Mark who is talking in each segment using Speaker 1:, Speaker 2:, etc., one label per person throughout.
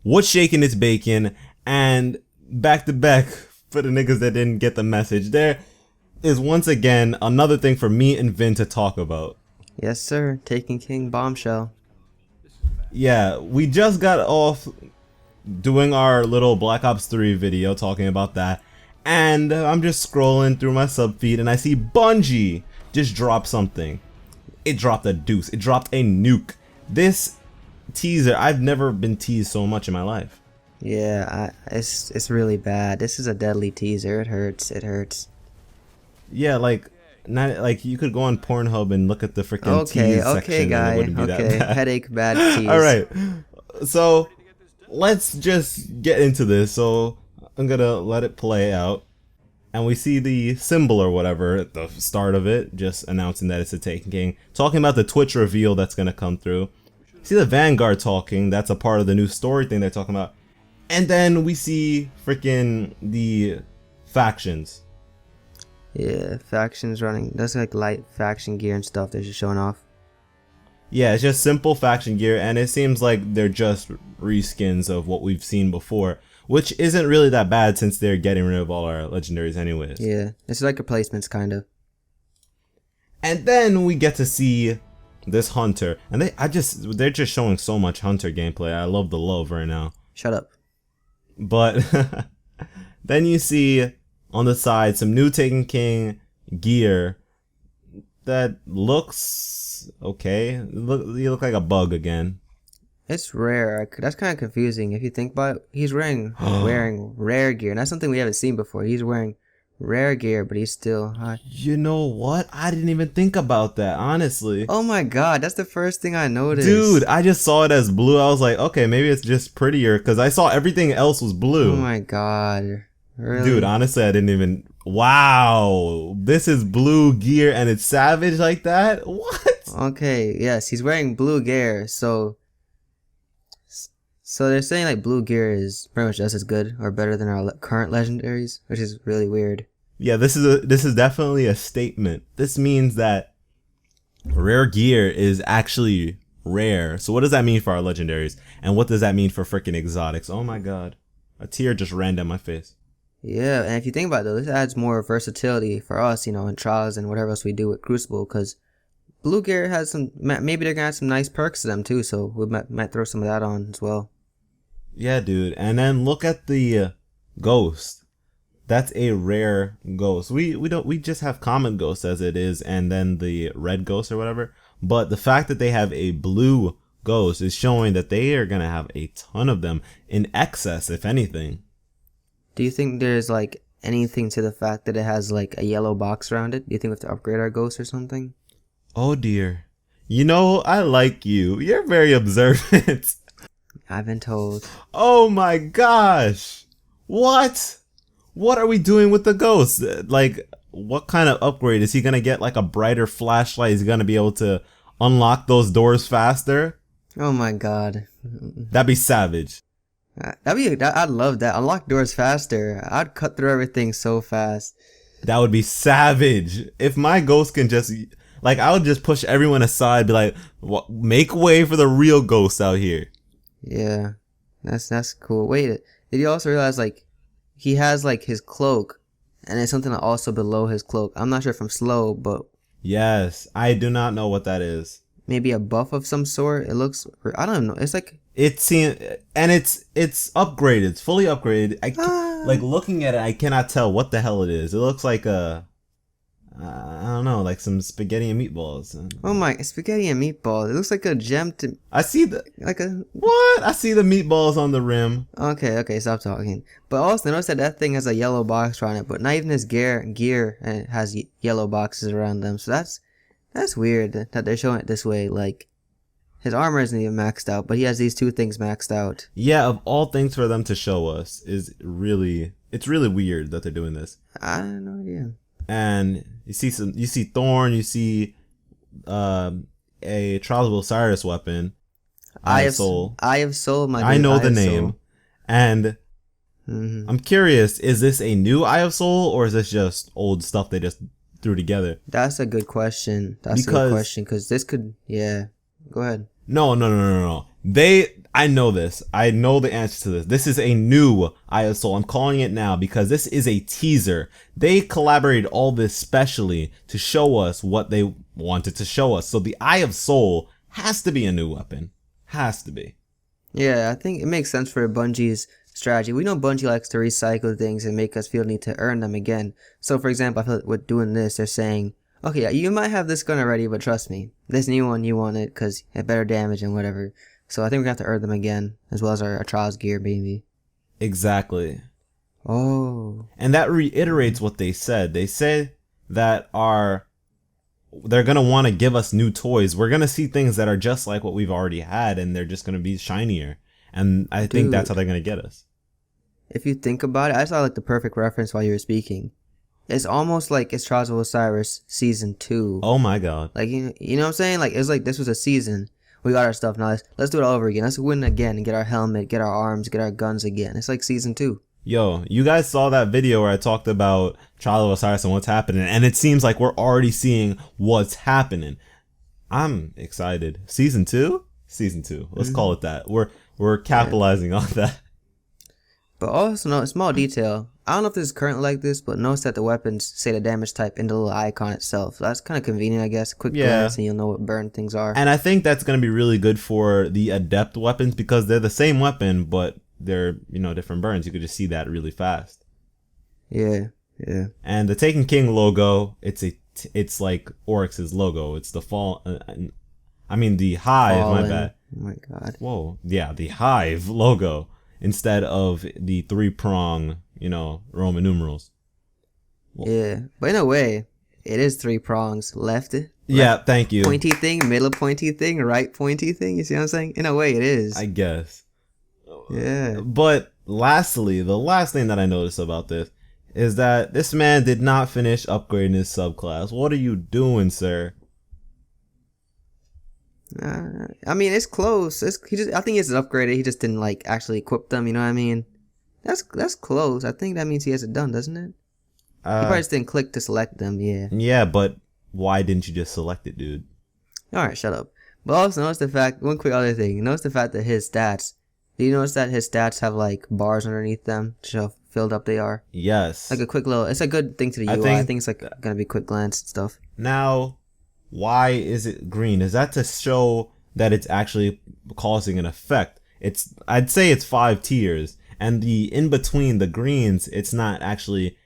Speaker 1: What's shaking is bacon, and back to back for the niggas that didn't get the message. There is once again another thing for me and Vin to talk about.
Speaker 2: Yes, sir. Taken King bombshell.
Speaker 1: Yeah, we just got off doing our little Black Ops 3 video talking about that, and I'm just scrolling through my sub feed and I see Bungie just drop something. It dropped a deuce. It dropped a nuke. This teaser, I've never been teased so much in my life.
Speaker 2: Yeah, it's really bad. This is a deadly teaser. It hurts. It hurts.
Speaker 1: Yeah, like not like you could go on Pornhub and look at the freaking tease section.
Speaker 2: Okay, guy.
Speaker 1: And it wouldn't be
Speaker 2: Okay,
Speaker 1: that bad.
Speaker 2: headache, bad tease.
Speaker 1: All right, so let's just get into this. So I'm gonna let it play out, and we see the symbol or whatever at the start of it, just announcing that it's a Taken King, talking about the Twitch reveal that's gonna come through. See the Vanguard talking. That's a part of the new story thing they're talking about, and then we see freaking the factions.
Speaker 2: Yeah, factions running. That's like light faction gear and stuff they're just showing off.
Speaker 1: Yeah, it's just simple faction gear, and it seems like they're just reskins of what we've seen before, which isn't really that bad since they're getting rid of all our legendaries anyways.
Speaker 2: Yeah, it's like replacements kind of.
Speaker 1: And then we get to see this Hunter, and they're just showing so much Hunter gameplay. I love the love right now.
Speaker 2: Shut up.
Speaker 1: But then you see on the side some new Taken King gear that looks okay. You look like a bug again.
Speaker 2: It's rare. That's kind of confusing if you think about it. He's wearing rare gear, and that's something we haven't seen before. He's wearing rare gear, but he's still high.
Speaker 1: You know what? I didn't even think about that, honestly.
Speaker 2: Oh my god, that's the first thing I noticed.
Speaker 1: Dude, I just saw it as blue. I was like, okay, maybe it's just prettier, because I saw everything else was blue.
Speaker 2: Oh my god. Really?
Speaker 1: Dude, honestly, I didn't even... Wow. This is blue gear and it's savage like that? What?
Speaker 2: Okay, yes, he's wearing blue gear, so they're saying like blue gear is pretty much just as good or better than our current legendaries, which is really weird.
Speaker 1: Yeah, this is definitely a statement. This means that rare gear is actually rare. So what does that mean for our legendaries? And what does that mean for freaking exotics? Oh my god. A tear just ran down my face.
Speaker 2: Yeah, and if you think about it though, this adds more versatility for us, in trials and whatever else we do with Crucible, because blue gear has some, maybe they're gonna have some nice perks to them too, so we might throw some of that on as well.
Speaker 1: Yeah, dude. And then look at the ghost. That's a rare ghost. We just have common ghosts as it is, and then the red ghost or whatever. But the fact that they have a blue ghost is showing that they are gonna have a ton of them, in excess, if anything.
Speaker 2: Do you think there's like anything to the fact that it has like a yellow box around it? Do you think we have to upgrade our ghost or something?
Speaker 1: Oh dear. You know, I like you. You're very observant.
Speaker 2: I've been told.
Speaker 1: Oh my gosh. What? What are we doing with the ghost? Like, what kind of upgrade? Is he gonna get like a brighter flashlight? Is he gonna be able to unlock those doors faster?
Speaker 2: Oh my god.
Speaker 1: That'd be savage.
Speaker 2: I'd love that. Unlock doors faster. I'd cut through everything so fast.
Speaker 1: That would be savage. If my ghost can just, like, I would just push everyone aside, be like, make way for the real ghost out here.
Speaker 2: Yeah, that's cool. Wait, did you also realize like he has like his cloak, and there's something also below his cloak? I'm not sure if I'm slow, but
Speaker 1: yes, I do not know what that is.
Speaker 2: Maybe a buff of some sort. It looks, I don't know. It's like
Speaker 1: it's upgraded. It's fully upgraded. Like looking at it, I cannot tell what the hell it is. It looks like I don't know, like some spaghetti and meatballs.
Speaker 2: Oh my, spaghetti and meatballs. It looks like a gem to.
Speaker 1: I see the
Speaker 2: what?
Speaker 1: I see the meatballs on the rim.
Speaker 2: Okay, stop talking. But also notice that thing has a yellow box around it, but not even his gear and it has yellow boxes around them. So that's weird that they're showing it this way. Like his armor isn't even maxed out, but he has these two things maxed out.
Speaker 1: Yeah, of all things for them to show us it's really weird that they're doing this.
Speaker 2: I have no idea.
Speaker 1: And you see Thorn, you see a Trials of Osiris weapon, Eye of Soul.
Speaker 2: Eye of Soul, my dude,
Speaker 1: I know
Speaker 2: Eye
Speaker 1: the
Speaker 2: of
Speaker 1: name.
Speaker 2: Soul.
Speaker 1: And I'm curious, is this a new Eye of Soul or is this just old stuff they just threw together?
Speaker 2: That's a good question. That's a good question, because this could, yeah. Go ahead.
Speaker 1: No. I know this. I know the answer to this. This is a new Eye of Soul. I'm calling it now because this is a teaser. They collaborated all this specially to show us what they wanted to show us. So the Eye of Soul has to be a new weapon. Has to be.
Speaker 2: Yeah, I think it makes sense for Bungie's strategy. We know Bungie likes to recycle things and make us feel the need to earn them again. So, for example, I feel like with doing this, they're saying, okay, yeah, you might have this gun already, but trust me, this new one, you want it because it had better damage and whatever. So I think we're going to have to earn them again, as well as our Trials gear, baby.
Speaker 1: Exactly.
Speaker 2: Oh.
Speaker 1: And that reiterates what they said. They said that they're going to want to give us new toys. We're going to see things that are just like what we've already had, and they're just going to be shinier. And I think that's how they're going to get us.
Speaker 2: If you think about it, I saw like the perfect reference while you were speaking. It's almost like it's Trials of Osiris Season 2.
Speaker 1: Oh my god.
Speaker 2: Like, you know what I'm saying? Like, it's like this was a season. We got our stuff now. Let's do it all over again. Let's win again and get our helmet, get our arms, get our guns again. It's like Season 2.
Speaker 1: Yo, you guys saw that video where I talked about Trial of Osiris and what's happening, and it seems like we're already seeing what's happening. I'm excited. Season 2? Season 2. Let's call it that. We're capitalizing on that.
Speaker 2: But also, no, small detail. I don't know if this is currently like this, but notice that the weapons say the damage type in the little icon itself. So that's kind of convenient, I guess. Quick glance and you'll know what burn things are.
Speaker 1: And I think that's going to be really good for the adept weapons because they're the same weapon, but they're, different burns. You could just see that really fast.
Speaker 2: Yeah.
Speaker 1: And the Taken King logo, it's like Oryx's logo. It's the the Hive,
Speaker 2: Fallen.
Speaker 1: my bad.
Speaker 2: Oh my god.
Speaker 1: Whoa. Yeah, the Hive logo instead of the 3-prong, Roman numerals.
Speaker 2: Yeah. But in a way, it is 3 prongs. Left.
Speaker 1: Yeah, thank you.
Speaker 2: Pointy thing, middle pointy thing, right pointy thing. You see what I'm saying? In a way, it is.
Speaker 1: I guess.
Speaker 2: Yeah.
Speaker 1: But lastly, the last thing that I noticed about this is that this man did not finish upgrading his subclass. What are you doing, sir?
Speaker 2: I mean, it's close. I think it's upgraded. He just didn't actually equip them. You know what I mean? That's close. I think that means he has it done, doesn't it? He probably just didn't click to select them. Yeah.
Speaker 1: Yeah, but why didn't you just select it, dude?
Speaker 2: All right, shut up. But also notice the fact. One quick other thing. Notice the fact that his stats. Do you notice that his stats have bars underneath them to show how filled up they are?
Speaker 1: Yes.
Speaker 2: Like a quick little. It's a good thing to the UI. I think it's gonna be quick glance and stuff.
Speaker 1: Now, why is it green? Is that to show that it's actually causing an effect? I'd say it's 5 tiers, and the in between the greens, it's not actually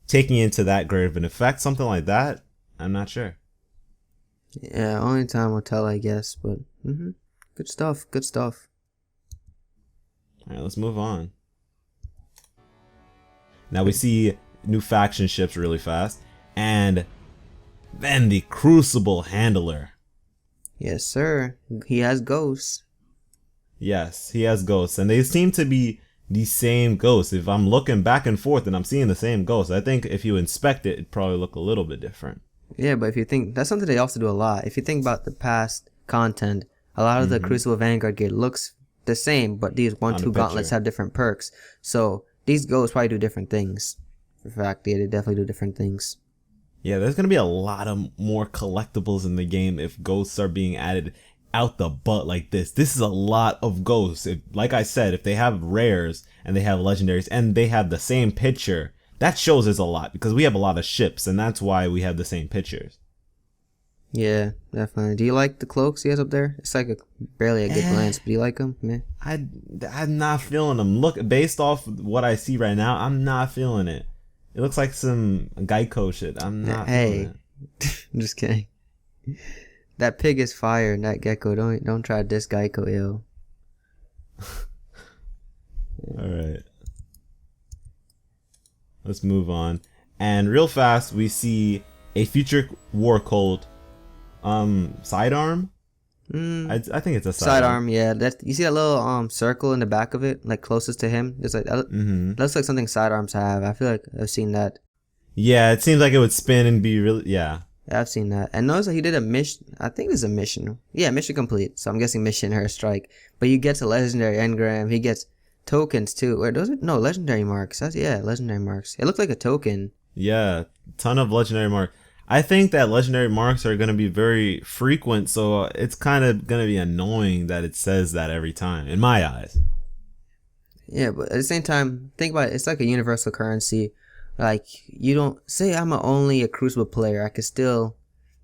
Speaker 1: taking into that great of an effect. Something like that. I'm not sure.
Speaker 2: Yeah, only time will tell, I guess. But good stuff. Good stuff.
Speaker 1: All right, let's move on. Now we see new faction ships really fast, and then the Crucible Handler.
Speaker 2: Yes, sir. He has ghosts.
Speaker 1: Yes, he has ghosts, and they seem to be the same ghosts. If I'm looking back and forth and I'm seeing the same ghosts, I think if you inspect it, it'd probably look a little bit different.
Speaker 2: Yeah, but if you think, that's something they also do a lot. If you think about the past content, a lot of the Crucible Vanguard gear looks the same, but these 1-2 gauntlets have different perks. So these ghosts probably do different things. In fact, yeah, they definitely do different things.
Speaker 1: Yeah, there's going to be a lot of more collectibles in the game if ghosts are being added out the butt like this. This is a lot of ghosts. Like I said, if they have rares and they have legendaries and they have the same picture, that shows us a lot because we have a lot of ships and that's why we have the same pictures.
Speaker 2: Yeah, definitely. Do you like the cloaks he has up there? It's barely a good glance, but do you like them? Man.
Speaker 1: I'm not feeling them. Look, based off what I see right now, I'm not feeling it. It looks like some Geico shit. I'm not feeling it.
Speaker 2: I'm just kidding. That pig is fire and that gecko. Don't try this Geico, yo.
Speaker 1: Alright. Let's move on. And real fast, we see a future war cult. Sidearm? I think it's a
Speaker 2: sidearm. Yeah, you see that little circle in the back of it, closest to him. It's looks like something sidearms have. I feel like I've seen that.
Speaker 1: Yeah, it seems like it would spin and be really. Yeah,
Speaker 2: I've seen that. And notice that he did a mission. I think it's a mission. Yeah, mission complete. So I'm guessing mission or strike. But you get to legendary engram. He gets tokens too. Or those are no legendary marks. Legendary marks. It looks like a token.
Speaker 1: Yeah, ton of legendary marks. I think that legendary marks are going to be very frequent, so it's kind of going to be annoying that it says that every time, in my eyes.
Speaker 2: Yeah, but at the same time, think about it. It's like a universal currency. Like, you don't say I'm only a Crucible player. I could still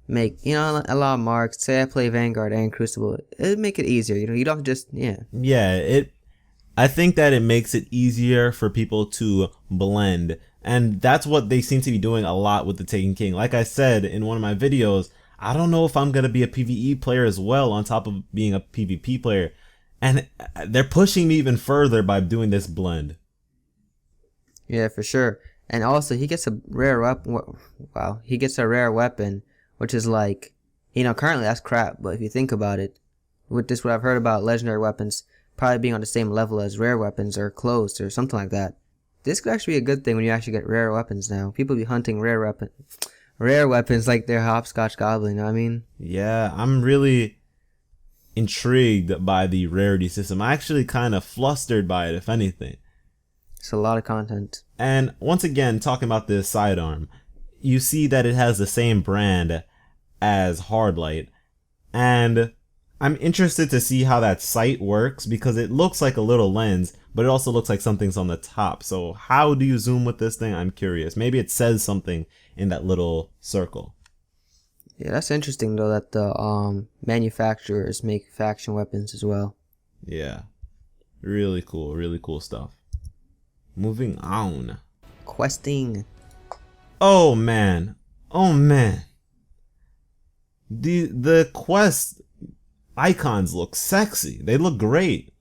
Speaker 2: make, a lot of marks. Say I play Vanguard and Crucible. It'd make it easier. You don't just, yeah.
Speaker 1: Yeah, I think that it makes it easier for people to blend. And that's what they seem to be doing a lot with the Taken King. Like I said in one of my videos, I don't know if I'm going to be a PvE player as well on top of being a PvP player. And they're pushing me even further by doing this blend.
Speaker 2: Yeah, for sure. And also, he gets a rare weapon. Wow, he gets a rare weapon, which is like, currently that's crap. But if you think about it, with this, what I've heard about legendary weapons probably being on the same level as rare weapons or close or something like that. This could actually be a good thing when you actually get rare weapons now. People be hunting rare weapons like they're hopscotch goblin. You know what I mean?
Speaker 1: Yeah, I'm really intrigued by the rarity system. I'm actually kind of flustered by it, if anything.
Speaker 2: It's a lot of content.
Speaker 1: And once again, talking about this sidearm, you see that it has the same brand as Hardlight. And I'm interested to see how that sight works because it looks like a little lens, but it also looks like something's on the top. So how do you zoom with this thing? I'm curious. Maybe it says something in that little circle.
Speaker 2: Yeah, that's interesting though that the manufacturers make faction weapons as well.
Speaker 1: Yeah. Really cool stuff. Moving on.
Speaker 2: Questing.
Speaker 1: Oh man. The quest icons look sexy. They look great.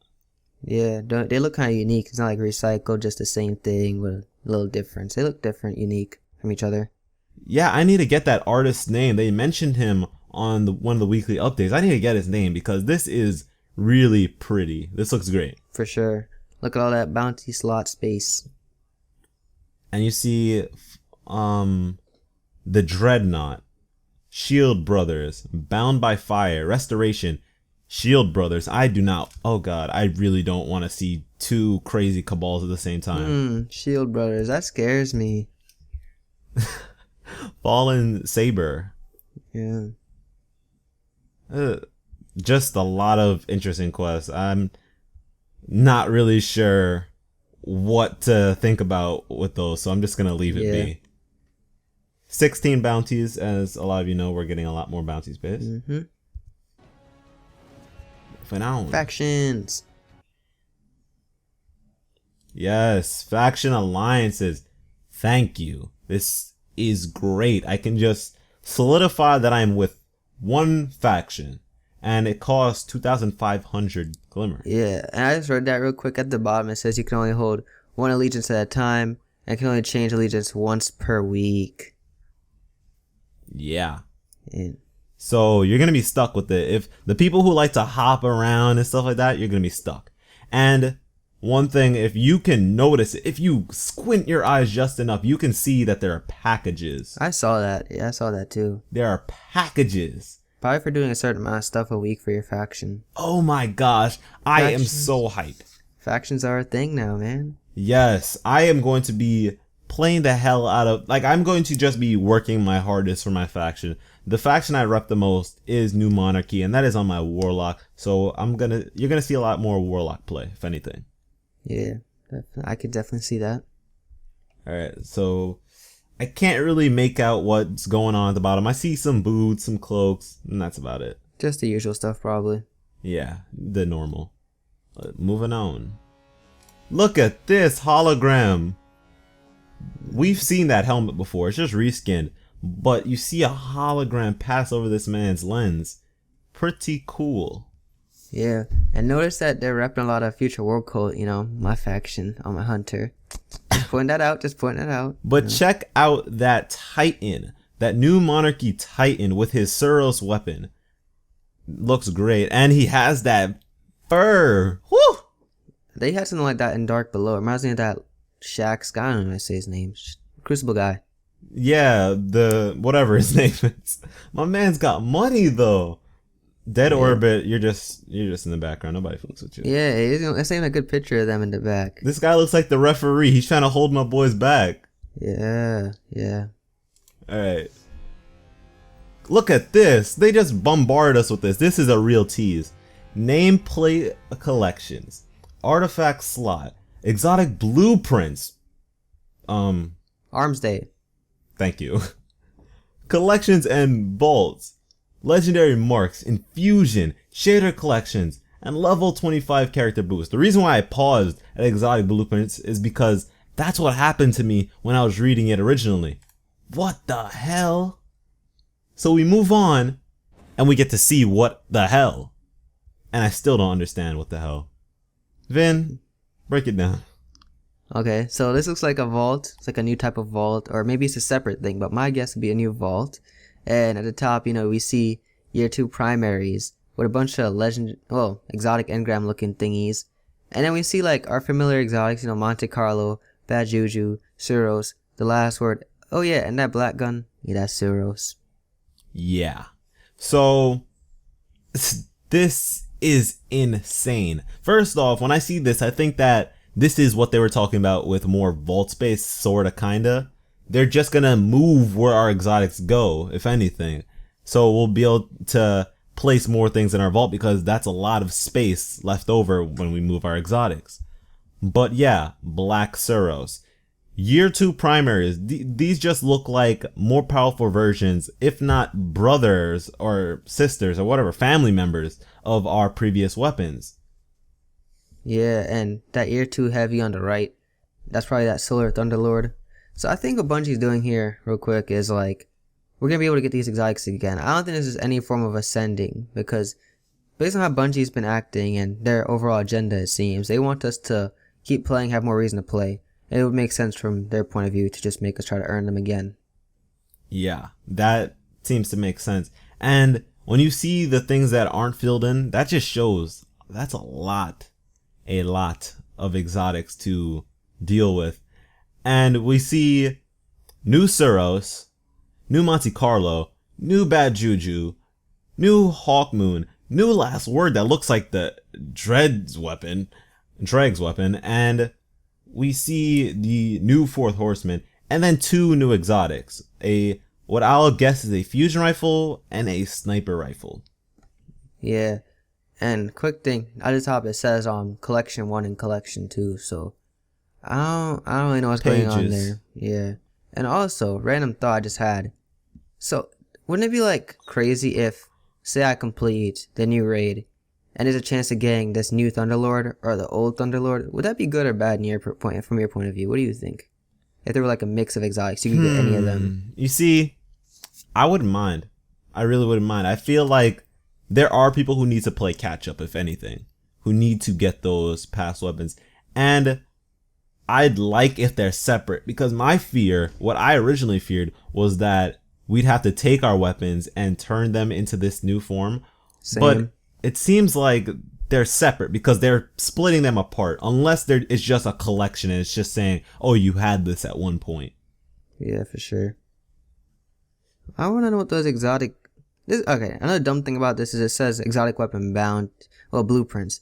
Speaker 2: Yeah, they look kind of unique. It's not like recycled, just the same thing with a little difference. They look different, unique from each other.
Speaker 1: Yeah, I need to get that artist's name. They mentioned him on one of the weekly updates. I need to get his name because this is really pretty. This looks great.
Speaker 2: For sure. Look at all that bounty slot space.
Speaker 1: And you see the Dreadnought, Shield Brothers, Bound by Fire, Restoration, Shield Brothers. I really don't want to see two crazy cabals at the same time.
Speaker 2: Shield Brothers, that scares me.
Speaker 1: Fallen Saber.
Speaker 2: Yeah.
Speaker 1: Just a lot of interesting quests. I'm not really sure what to think about with those, so I'm just gonna leave it be. 16 bounties, as a lot of you know, we're getting a lot more bounties based. For now.
Speaker 2: Factions.
Speaker 1: Yes, faction alliances. Thank you. This is great. I can just solidify that I'm with one faction, and it costs 2,500 glimmer.
Speaker 2: Yeah, and I just read that real quick at the bottom. It says you can only hold one allegiance at a time, and can only change allegiance once per week.
Speaker 1: Yeah.
Speaker 2: And
Speaker 1: so you're going to be stuck with it. If the people who like to hop around and stuff like that, you're going to be stuck. And one thing, if you can notice, if you squint your eyes just enough, you can see that there are packages.
Speaker 2: I saw that. Yeah, I saw that too.
Speaker 1: There are packages.
Speaker 2: Probably for doing a certain amount of stuff a week for your faction.
Speaker 1: Oh my gosh. I am so hyped.
Speaker 2: Factions are a thing now, man.
Speaker 1: Yes, I am going to be playing the hell out of, I'm going to just be working my hardest for my faction. The faction I rep the most is New Monarchy, and that is on my Warlock. So you're gonna see a lot more Warlock play, if anything.
Speaker 2: Yeah, I could definitely see that.
Speaker 1: Alright, so I can't really make out what's going on at the bottom. I see some boots, some cloaks, and that's about it.
Speaker 2: Just the usual stuff, probably.
Speaker 1: Yeah, the normal. Moving on. Look at this hologram. We've seen that helmet before. It's just reskinned. But you see a hologram pass over this man's lens. Pretty cool.
Speaker 2: Yeah, and notice that they're repping a lot of Future World Cult, my faction on my Hunter. Just pointing that out.
Speaker 1: But check out that Titan. That New Monarchy Titan with his Suros weapon. Looks great. And he has that fur. Woo!
Speaker 2: They had something like that in Dark Below. It reminds me of that Shax guy. I don't know how to say his name. Crucible guy.
Speaker 1: Yeah, whatever his name is. My man's got money though. Dead Orbit, you're just in the background. Nobody fucks with you.
Speaker 2: Yeah, it's even a good picture of them in the back.
Speaker 1: This guy looks like the referee. He's trying to hold my boy's back.
Speaker 2: Yeah.
Speaker 1: Alright. look at this. They just bombard us with this. This is a real tease. Nameplate collections, artifact slot, exotic blueprints.
Speaker 2: Arms Day.
Speaker 1: Thank you. Collections and bolts, legendary marks, infusion, shader collections, and level 25 character boost. The reason why I paused at exotic blueprints is because that's what happened to me when I was reading it originally. What the hell? So we move on and we get to see what the hell. And I still don't understand what the hell. Vin, break it down.
Speaker 2: Okay, so this looks like a vault. It's like a new type of vault, or maybe it's a separate thing, but my guess would be a new vault. And at the top, we see year 2 primaries with a bunch of exotic engram looking thingies. And then we see like our familiar exotics, Monte Carlo, Bad Juju, Suros, the last word. Oh yeah, and that black gun, yeah, that's Suros.
Speaker 1: Yeah. So this is insane. First off, when I see this, I think that this is what they were talking about with more vault space, sorta, kinda. They're just gonna move where our exotics go, if anything. So we'll be able to place more things in our vault because that's a lot of space left over when we move our exotics. But yeah, Black Suros. Year 2 primaries, these just look like more powerful versions, if not brothers or sisters or whatever, family members of our previous weapons.
Speaker 2: Yeah, and that year 2 heavy on the right, that's probably that Solar Thunderlord. So I think what Bungie's doing here, real quick, is like, we're going to be able to get these exotics again. I don't think this is any form of ascending, because based on how Bungie's been acting and their overall agenda, it seems, they want us to keep playing, have more reason to play. And it would make sense from their point of view to just make us try to earn them again.
Speaker 1: Yeah, that seems to make sense. And when you see the things that aren't filled in, that just shows that's a lot of exotics to deal with. And we see new Suros, new Monte Carlo, new Bad Juju, new Hawkmoon, new Last Word that looks like the Dreg's weapon, and we see the new Fourth Horseman, and then 2 new exotics. What I'll guess is a fusion rifle and a sniper rifle.
Speaker 2: Yeah. And quick thing, at the top it says collection 1 and collection 2, so I don't really know what's going on there. Yeah. And also, random thought I just had. So, wouldn't it be like crazy if, say I complete the new raid, and there's a chance of getting this new Thunderlord or the old Thunderlord? Would that be good or bad from your point of view? What do you think? If there were like a mix of exotics, you could get any of them.
Speaker 1: You see, I wouldn't mind. I really wouldn't mind. I feel like there are people who need to play catch up, if anything, who need to get those past weapons. And I'd like if they're separate, because what I originally feared was that we'd have to take our weapons and turn them into this new form.
Speaker 2: Same.
Speaker 1: But it seems like they're separate because they're splitting them apart, unless it's just a collection and it's just saying, oh, you had this at one point.
Speaker 2: Yeah, for sure. I want to know what those okay, another dumb thing about this is it says exotic weapon bound, blueprints.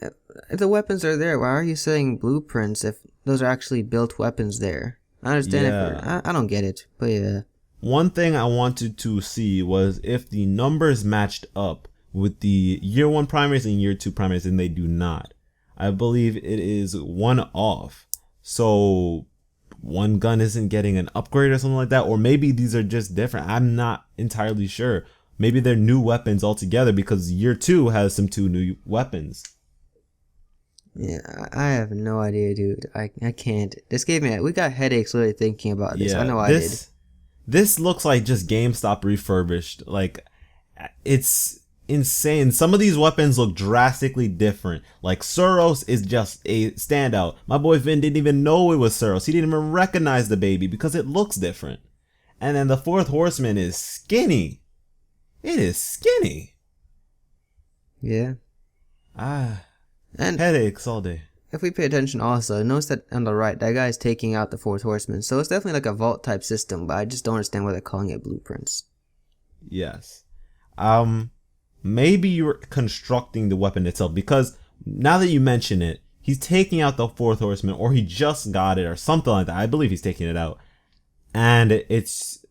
Speaker 2: If the weapons are there, why are you saying blueprints if those are actually built weapons there? I understand I don't get it, but yeah.
Speaker 1: One thing I wanted to see was if the numbers matched up with the year 1 primaries and year 2 primaries, and they do not. I believe it is 1 off. So one gun isn't getting an upgrade or something like that, or maybe these are just different. I'm not entirely sure. Maybe they're new weapons altogether because year 2 has some 2 new weapons.
Speaker 2: Yeah, I have no idea, dude. I can't. This gave me we got headaches literally thinking about this.
Speaker 1: Yeah,
Speaker 2: I know I did.
Speaker 1: This looks like just GameStop refurbished. Like, it's insane. Some of these weapons look drastically different. Like, Suros is just a standout. My boy Vin didn't even know it was Suros. He didn't even recognize the baby because it looks different. And then the Fourth Horseman is skinny. It is skinny.
Speaker 2: Yeah.
Speaker 1: And headaches all day.
Speaker 2: If we pay attention also, notice that on the right, that guy's taking out the Fourth Horseman. So it's definitely like a vault type system, but I just don't understand why they're calling it blueprints.
Speaker 1: Yes. Maybe you're constructing the weapon itself, because now that you mention it, he's taking out the Fourth Horseman, or he just got it or something like that. I believe he's taking it out. And it's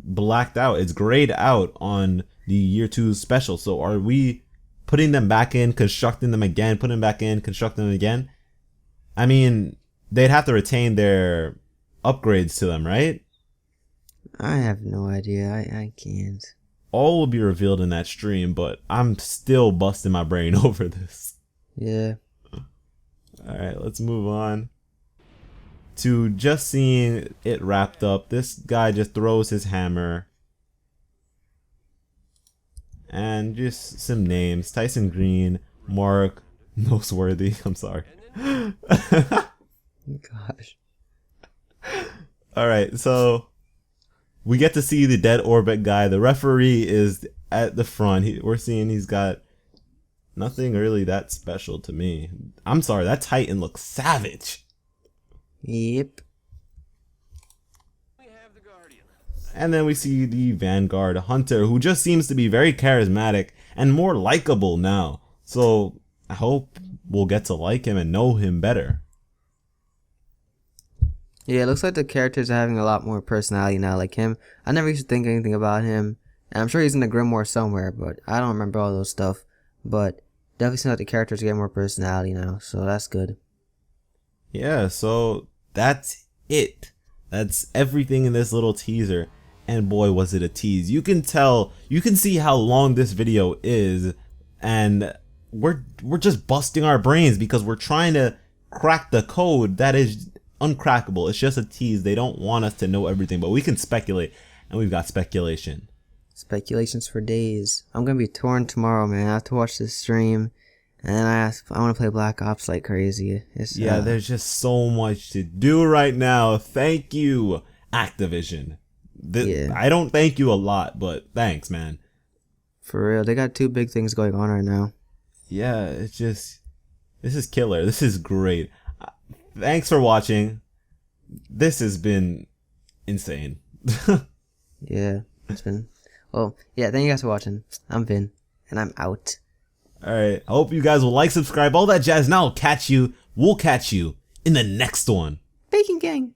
Speaker 1: blacked out. It's grayed out on the year 2 special. So are we putting them back in, constructing them again, putting them back in, constructing them again? I mean, they'd have to retain their upgrades to them, right?
Speaker 2: I have no idea. I can't.
Speaker 1: All will be revealed in that stream, but I'm still busting my brain over this.
Speaker 2: Yeah.
Speaker 1: Alright, let's move on to just seeing it wrapped up. This guy just throws his hammer. And just some names. Tyson Green, Mark Noseworthy. I'm sorry.
Speaker 2: Gosh.
Speaker 1: Alright, so we get to see the dead orbit guy. The referee is at the front. We're seeing he's got nothing really that special to me. I'm sorry, that Titan looks savage.
Speaker 2: Yep.
Speaker 1: And then we see the Vanguard Hunter, who just seems to be very charismatic and more likable now. So I hope we'll get to like him and know him better.
Speaker 2: Yeah, it looks like the characters are having a lot more personality now. Like him, I never used to think anything about him. And I'm sure he's in the Grimoire somewhere, but I don't remember all those stuff. But definitely seems like the characters get more personality now, so that's good.
Speaker 1: Yeah, so that's it. That's everything in this little teaser. And boy, was it a tease. You can tell, you can see how long this video is, and we're just busting our brains because we're trying to crack the code that is uncrackable. It's just a tease. They don't want us to know everything, but we can speculate, and we've got speculation.
Speaker 2: Speculations for days. I'm gonna be torn tomorrow, man. I have to watch this stream, and then I want to play Black Ops like crazy.
Speaker 1: Yeah, there's just so much to do right now. Thank you, Activision.
Speaker 2: Yeah.
Speaker 1: I don't thank you a lot, but thanks, man.
Speaker 2: For real, they got 2 big things going on right now.
Speaker 1: Yeah, it's just, this is killer. This is great. Thanks for watching. This has been insane.
Speaker 2: Yeah, it's been. Well, yeah, thank you guys for watching. I'm Vin, and I'm out.
Speaker 1: Alright, I hope you guys will like, subscribe, all that jazz. Now we'll catch you in the next one.
Speaker 2: Bacon Gang!